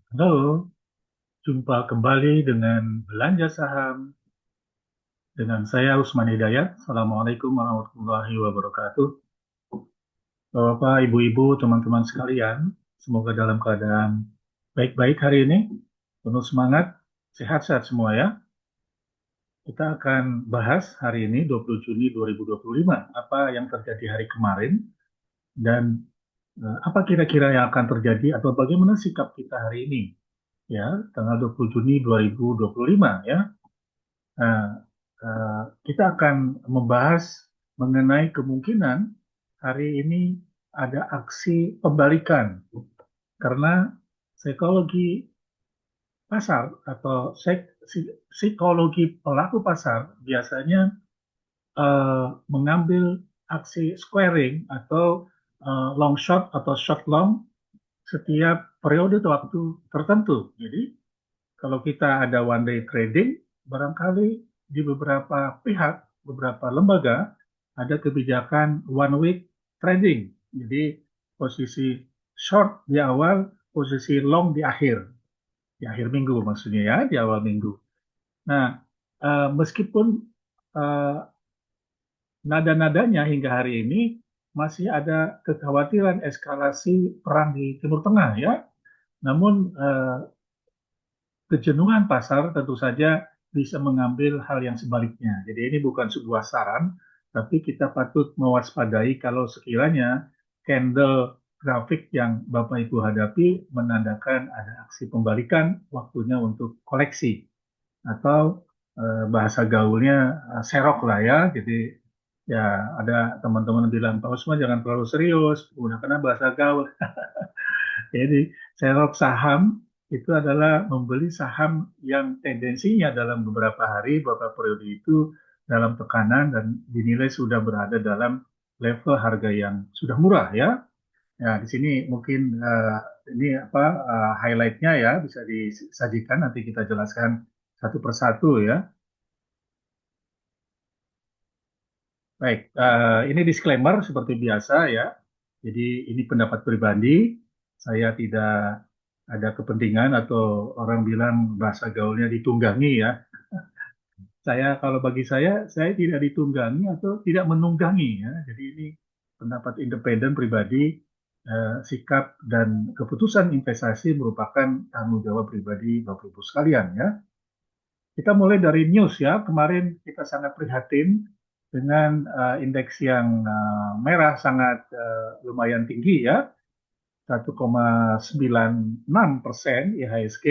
Halo, jumpa kembali dengan Belanja Saham dengan saya Usman Hidayat. Assalamualaikum warahmatullahi wabarakatuh. Bapak, Ibu-Ibu, teman-teman sekalian, semoga dalam keadaan baik-baik hari ini, penuh semangat, sehat-sehat semua ya. Kita akan bahas hari ini 20 Juni 2025, apa yang terjadi hari kemarin dan apa kira-kira yang akan terjadi atau bagaimana sikap kita hari ini ya, tanggal 20 Juni 2025 ya. Nah, kita akan membahas mengenai kemungkinan hari ini ada aksi pembalikan karena psikologi pasar atau psikologi pelaku pasar biasanya mengambil aksi squaring atau long short atau short long setiap periode waktu tertentu. Jadi kalau kita ada one day trading, barangkali di beberapa pihak, beberapa lembaga, ada kebijakan one week trading. Jadi posisi short di awal, posisi long di akhir minggu maksudnya ya, di awal minggu. Nah, meskipun uh, nada-nadanya hingga hari ini masih ada kekhawatiran eskalasi perang di Timur Tengah ya, namun kejenuhan pasar tentu saja bisa mengambil hal yang sebaliknya. Jadi ini bukan sebuah saran, tapi kita patut mewaspadai kalau sekiranya candle grafik yang Bapak Ibu hadapi menandakan ada aksi pembalikan waktunya untuk koleksi atau bahasa gaulnya serok lah ya. Jadi ya ada teman-teman bilang Pak Usman jangan terlalu serius, gunakan bahasa gaul. Jadi serok saham itu adalah membeli saham yang tendensinya dalam beberapa hari, beberapa periode itu dalam tekanan dan dinilai sudah berada dalam level harga yang sudah murah ya. Ya di sini mungkin ini apa highlightnya ya bisa disajikan nanti kita jelaskan satu persatu ya. Baik, ini disclaimer seperti biasa ya. Jadi ini pendapat pribadi, saya tidak ada kepentingan atau orang bilang bahasa gaulnya ditunggangi ya. Kalau bagi saya tidak ditunggangi atau tidak menunggangi ya. Jadi ini pendapat independen pribadi, sikap dan keputusan investasi merupakan tanggung jawab pribadi Bapak Ibu sekalian ya. Kita mulai dari news ya. Kemarin kita sangat prihatin dengan indeks yang merah sangat lumayan tinggi ya, 1,96% IHSG,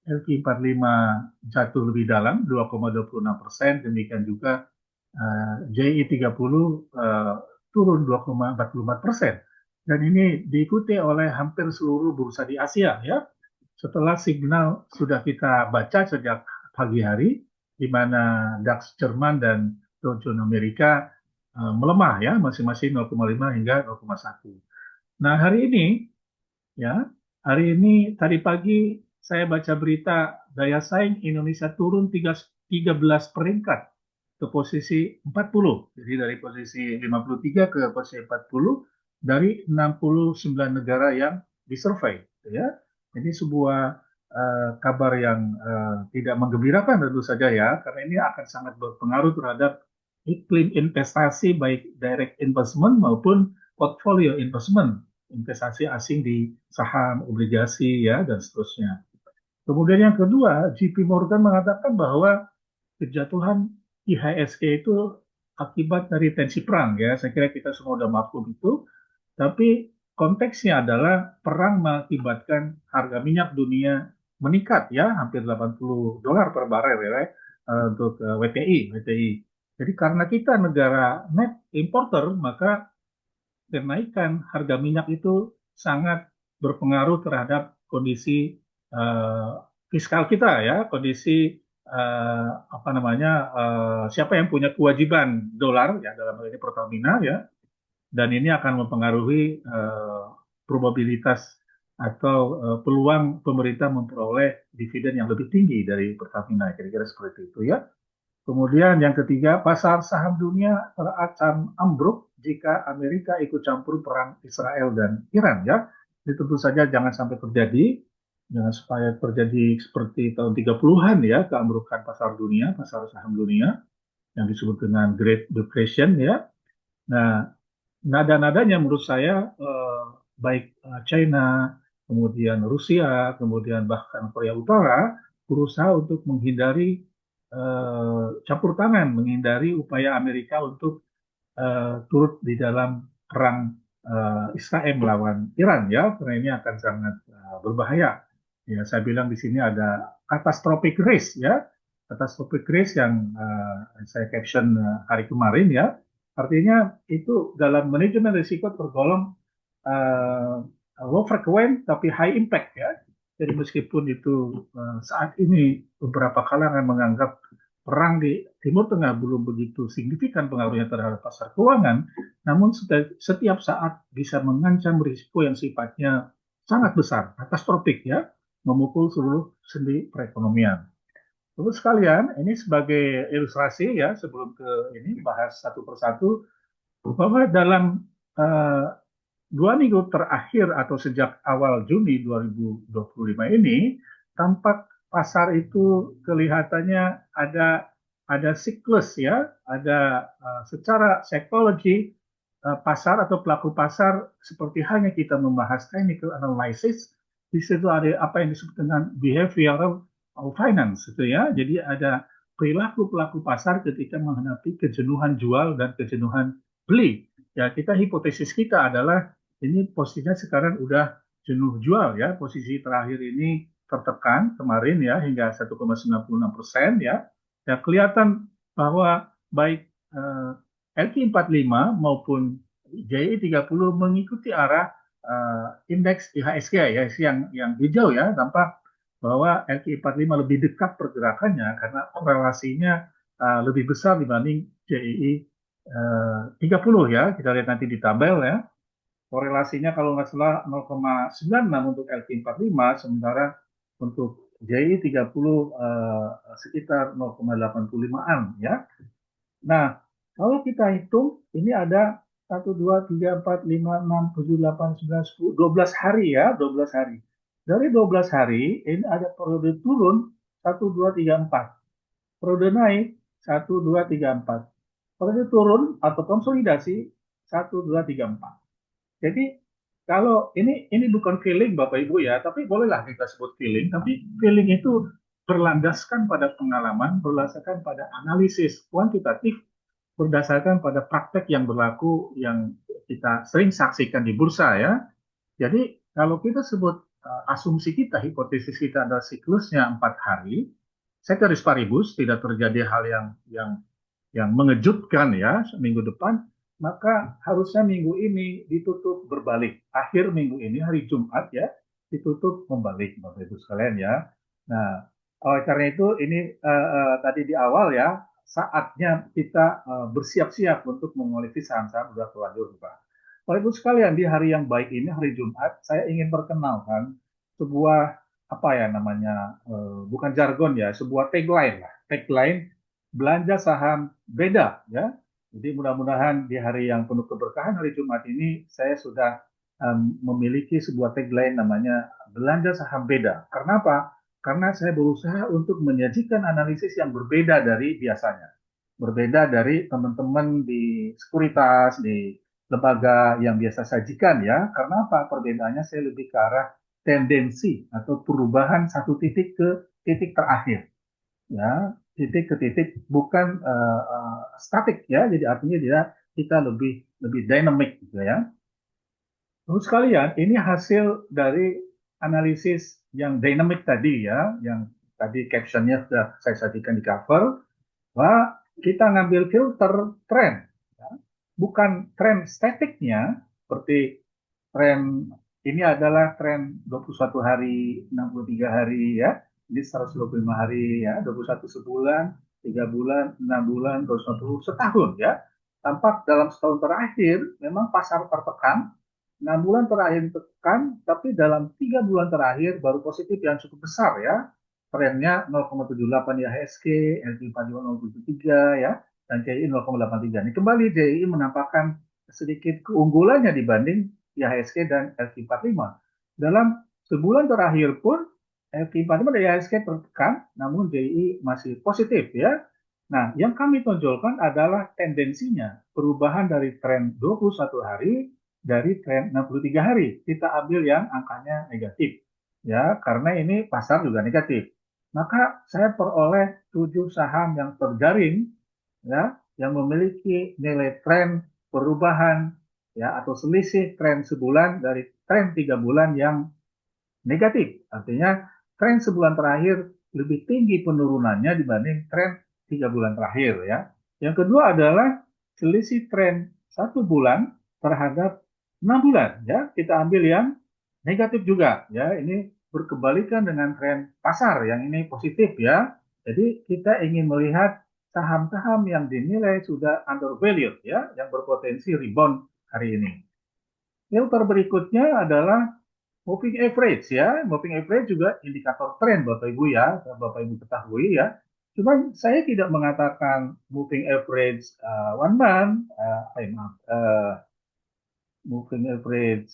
LQ45 jatuh lebih dalam 2,26%, demikian juga JI30 turun 2,44%. Dan ini diikuti oleh hampir seluruh bursa di Asia ya. Setelah signal sudah kita baca sejak pagi hari, di mana DAX Jerman dan Dow Jones Amerika melemah ya, masing-masing 0,5 hingga 0,1. Nah, hari ini ya, hari ini tadi pagi saya baca berita daya saing Indonesia turun 13 peringkat ke posisi 40. Jadi dari posisi 53 ke posisi 40 dari 69 negara yang disurvei. Ya. Ini sebuah kabar yang tidak menggembirakan tentu saja ya, karena ini akan sangat berpengaruh terhadap iklim investasi baik direct investment maupun portfolio investment, investasi asing di saham, obligasi ya dan seterusnya. Kemudian yang kedua, JP Morgan mengatakan bahwa kejatuhan IHSG itu akibat dari tensi perang ya. Saya kira kita semua sudah maklum itu. Tapi konteksnya adalah perang mengakibatkan harga minyak dunia meningkat ya, hampir 80 dolar per barel ya untuk WTI. Jadi karena kita negara net importer, maka kenaikan harga minyak itu sangat berpengaruh terhadap kondisi uh, fiskal kita ya, kondisi apa namanya siapa yang punya kewajiban dolar ya dalam hal ini Pertamina ya, dan ini akan mempengaruhi probabilitas atau peluang pemerintah memperoleh dividen yang lebih tinggi dari Pertamina, kira-kira seperti itu ya. Kemudian yang ketiga, pasar saham dunia terancam ambruk jika Amerika ikut campur perang Israel dan Iran ya. Ini tentu saja jangan sampai terjadi. Jangan supaya terjadi seperti tahun 30-an ya, keamrukan pasar dunia, pasar saham dunia, yang disebut dengan Great Depression ya. Nah, nada-nadanya menurut saya baik China, kemudian Rusia, kemudian bahkan Korea Utara berusaha untuk menghindari campur tangan, menghindari upaya Amerika untuk turut di dalam perang Israel melawan Iran ya, karena ini akan sangat berbahaya. Ya, saya bilang di sini ada catastrophic risk ya, catastrophic risk yang saya caption hari kemarin ya. Artinya itu dalam manajemen risiko tergolong uh, low frequent tapi high impact ya. Jadi meskipun itu saat ini beberapa kalangan menganggap perang di Timur Tengah belum begitu signifikan pengaruhnya terhadap pasar keuangan, namun setiap saat bisa mengancam risiko yang sifatnya sangat besar, katastrofik ya, memukul seluruh sendi perekonomian. Terus sekalian, ini sebagai ilustrasi ya, sebelum ke ini bahas satu persatu, bahwa dalam uh, 2 minggu terakhir atau sejak awal Juni 2025 ini, tampak pasar itu kelihatannya ada siklus ya, ada secara psikologi pasar atau pelaku pasar seperti hanya kita membahas technical analysis, di situ ada apa yang disebut dengan behavioral finance itu ya. Jadi ada perilaku pelaku pasar ketika menghadapi kejenuhan jual dan kejenuhan beli. Ya, kita kita adalah ini posisinya sekarang udah jenuh jual ya. Posisi terakhir ini tertekan kemarin ya hingga 1,96% ya. Ya kelihatan bahwa baik LQ45 maupun JI30 mengikuti arah indeks IHSG ya yang hijau ya, tampak bahwa LQ45 lebih dekat pergerakannya karena korelasinya lebih besar dibanding JII 30 ya. Kita lihat nanti di tabel ya. Korelasinya kalau nggak salah 0,96 untuk LQ45, sementara untuk JI 30 sekitar 0,85-an ya. Nah, kalau kita hitung, ini ada 1, 2, 3, 4, 5, 6, 7, 8, 9, 10, 12 hari ya, 12 hari. Dari 12 hari, ini ada periode turun 1, 2, 3, 4. Periode naik 1, 2, 3, 4. Periode turun atau konsolidasi 1, 2, 3, 4. Jadi kalau ini bukan feeling Bapak Ibu ya, tapi bolehlah kita sebut feeling, tapi feeling itu berlandaskan pada pengalaman, berdasarkan pada analisis kuantitatif, berdasarkan pada praktek yang berlaku yang kita sering saksikan di bursa ya. Jadi kalau kita sebut asumsi kita, hipotesis kita adalah siklusnya 4 hari, ceteris paribus, tidak terjadi hal yang mengejutkan ya minggu depan, maka harusnya minggu ini ditutup berbalik. Akhir minggu ini hari Jumat ya ditutup membalik Bapak Ibu sekalian ya. Nah, oleh karena itu ini tadi di awal ya saatnya kita bersiap-siap untuk mengoleksi saham-saham sudah terlanjur Pak. Bapak Ibu sekalian di hari yang baik ini hari Jumat saya ingin perkenalkan sebuah apa ya namanya bukan jargon ya sebuah tagline lah tagline belanja saham beda ya. Jadi mudah-mudahan di hari yang penuh keberkahan hari Jumat ini saya sudah memiliki sebuah tagline namanya belanja saham beda. Karena apa? Karena saya berusaha untuk menyajikan analisis yang berbeda dari biasanya. Berbeda dari teman-teman di sekuritas, di lembaga yang biasa sajikan ya. Karena apa? Perbedaannya saya lebih ke arah tendensi atau perubahan satu titik ke titik terakhir ya titik ke titik bukan statik ya jadi artinya dia kita lebih lebih dynamic gitu ya. Terus sekalian ini hasil dari analisis yang dynamic tadi ya yang tadi captionnya sudah saya sajikan di cover bahwa kita ngambil filter tren ya. Bukan tren statiknya seperti tren ini adalah tren 21 hari, 63 hari ya. Ini 125 hari ya, 21 sebulan, 3 bulan, 6 bulan, 250 setahun ya. Tampak dalam setahun terakhir memang pasar tertekan, 6 bulan terakhir tertekan, tapi dalam 3 bulan terakhir baru positif yang cukup besar ya. Trennya 0,78 IHSG, LQ42 0,73 ya, dan CI 0,83. Ini kembali CI menampakkan sedikit keunggulannya dibanding IHSG dan LQ45. Dalam sebulan terakhir pun LQ45 dari IHSG tertekan, namun DI masih positif ya. Nah, yang kami tonjolkan adalah tendensinya perubahan dari tren 21 hari dari tren 63 hari. Kita ambil yang angkanya negatif ya, karena ini pasar juga negatif. Maka saya peroleh 7 saham yang terjaring ya, yang memiliki nilai tren perubahan ya atau selisih tren sebulan dari tren 3 bulan yang negatif. Artinya tren sebulan terakhir lebih tinggi penurunannya dibanding tren 3 bulan terakhir ya. Yang kedua adalah selisih tren 1 bulan terhadap 6 bulan ya. Kita ambil yang negatif juga ya. Ini berkebalikan dengan tren pasar yang ini positif ya. Jadi kita ingin melihat saham-saham yang dinilai sudah undervalued ya, yang berpotensi rebound hari ini. Filter berikutnya adalah moving average ya, moving average juga indikator tren Bapak Ibu ya, Bapak Ibu ketahui ya. Cuma saya tidak mengatakan moving average 1 month, moving average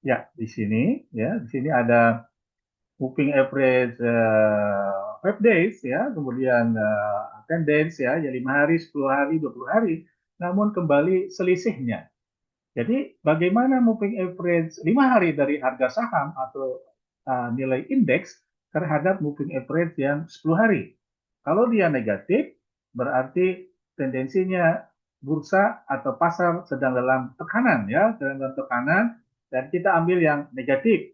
ya di sini ada moving average 5 days ya, kemudian 10 days ya, 5 hari, 10 hari, 20 hari. Namun kembali selisihnya. Jadi bagaimana moving average 5 hari dari harga saham atau nilai indeks terhadap moving average yang 10 hari. Kalau dia negatif, berarti tendensinya bursa atau pasar sedang dalam tekanan ya, sedang dalam tekanan, dan kita ambil yang negatif,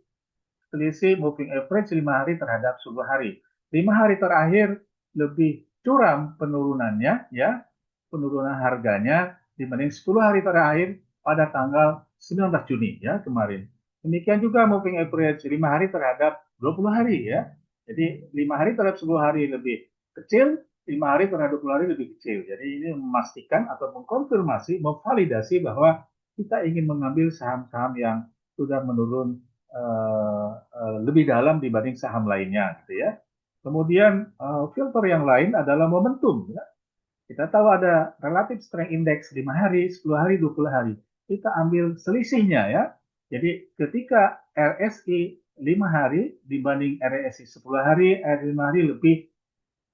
selisih moving average 5 hari terhadap 10 hari. 5 hari terakhir lebih curam penurunannya ya, penurunan harganya dibanding 10 hari terakhir pada tanggal 19 Juni ya kemarin. Demikian juga moving average 5 hari terhadap 20 hari ya. Jadi 5 hari terhadap 10 hari lebih kecil, 5 hari terhadap 20 hari lebih kecil. Jadi ini memastikan atau mengkonfirmasi, memvalidasi bahwa kita ingin mengambil saham-saham yang sudah menurun lebih dalam dibanding saham lainnya gitu ya. Kemudian filter yang lain adalah momentum ya. Kita tahu ada relative strength index 5 hari, 10 hari, 20 hari. Kita ambil selisihnya ya. Jadi ketika RSI 5 hari dibanding RSI 10 hari, RSI 5 hari lebih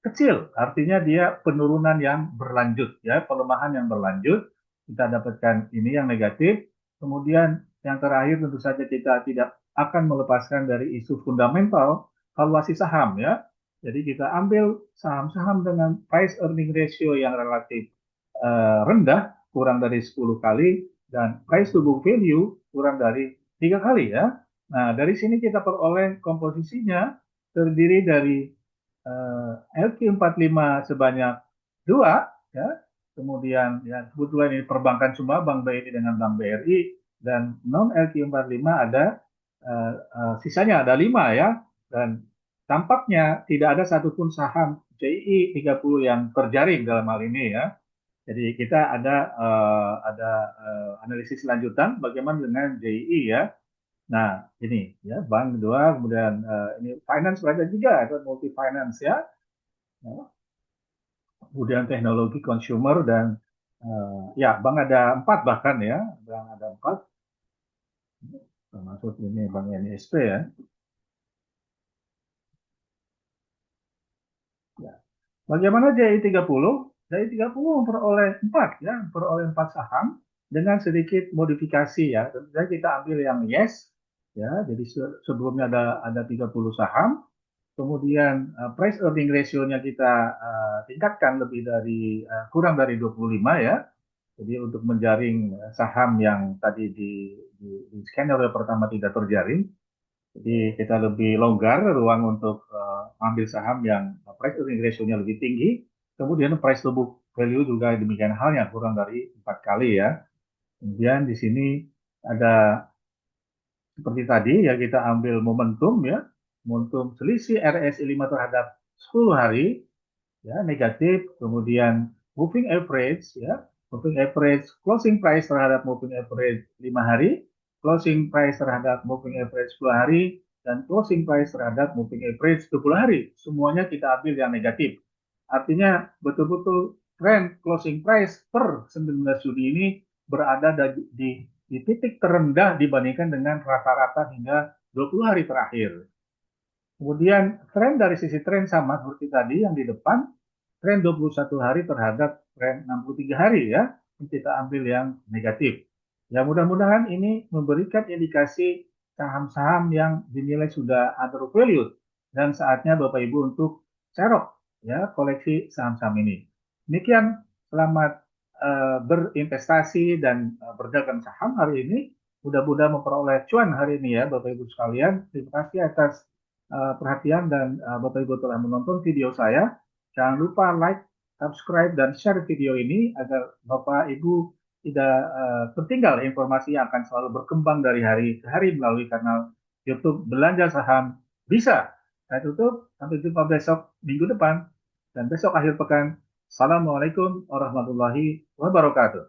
kecil. Artinya dia penurunan yang berlanjut ya, pelemahan yang berlanjut. Kita dapatkan ini yang negatif. Kemudian yang terakhir tentu saja kita tidak akan melepaskan dari isu fundamental valuasi saham ya. Jadi kita ambil saham-saham dengan price earning ratio yang relatif rendah, kurang dari 10 kali, dan price to book value kurang dari 3 kali ya. Nah, dari sini kita peroleh komposisinya terdiri dari LQ45 sebanyak 2 ya. Kemudian ya kebetulan ini perbankan semua, Bank BNI dengan Bank BRI, dan non LQ45 ada sisanya ada 5 ya, dan tampaknya tidak ada satupun saham JI 30 yang terjaring dalam hal ini ya. Jadi kita ada analisis lanjutan bagaimana dengan JI ya. Nah, ini ya bank dua, kemudian ini finance ada juga, ada multi finance ya. Ya. Kemudian teknologi consumer dan ya bank ada 4 bahkan ya, bank ada 4, termasuk ini bank NISP ya. Ya. Bagaimana JI 30? JI 30 memperoleh 4 ya, memperoleh 4 saham dengan sedikit modifikasi ya. Tentu saja kita ambil yang yes ya. Jadi sebelumnya ada 30 saham. Kemudian price earning ratio-nya kita tingkatkan lebih dari kurang dari 25 ya. Jadi untuk menjaring saham yang tadi di skenario pertama tidak terjaring, jadi kita lebih longgar ruang untuk ambil saham yang price earning ratio-nya lebih tinggi. Kemudian price to book value juga demikian halnya, kurang dari 4 kali ya. Kemudian di sini ada seperti tadi ya, kita ambil momentum ya, momentum selisih RSI 5 terhadap 10 hari ya negatif, kemudian moving average ya, moving average closing price terhadap moving average 5 hari, closing price terhadap moving average 10 hari, dan closing price terhadap moving average 20 hari. Semuanya kita ambil yang negatif. Artinya betul-betul trend closing price per 19 Juni ini berada di titik terendah dibandingkan dengan rata-rata hingga 20 hari terakhir. Kemudian tren dari sisi tren sama seperti tadi yang di depan, tren 21 hari terhadap tren 63 hari ya. Ini kita ambil yang negatif. Ya mudah-mudahan ini memberikan indikasi saham-saham yang dinilai sudah undervalued dan saatnya Bapak Ibu untuk cerok ya koleksi saham-saham ini. Demikian, selamat berinvestasi dan berdagang saham hari ini. Mudah-mudahan memperoleh cuan hari ini ya Bapak Ibu sekalian. Terima kasih atas perhatian dan Bapak Ibu telah menonton video saya. Jangan lupa like, subscribe, dan share video ini agar Bapak Ibu tidak tertinggal informasi yang akan selalu berkembang dari hari ke hari melalui kanal YouTube Belanja Saham Bisa. Saya tutup, sampai jumpa besok minggu depan dan besok akhir pekan. Assalamualaikum warahmatullahi wabarakatuh.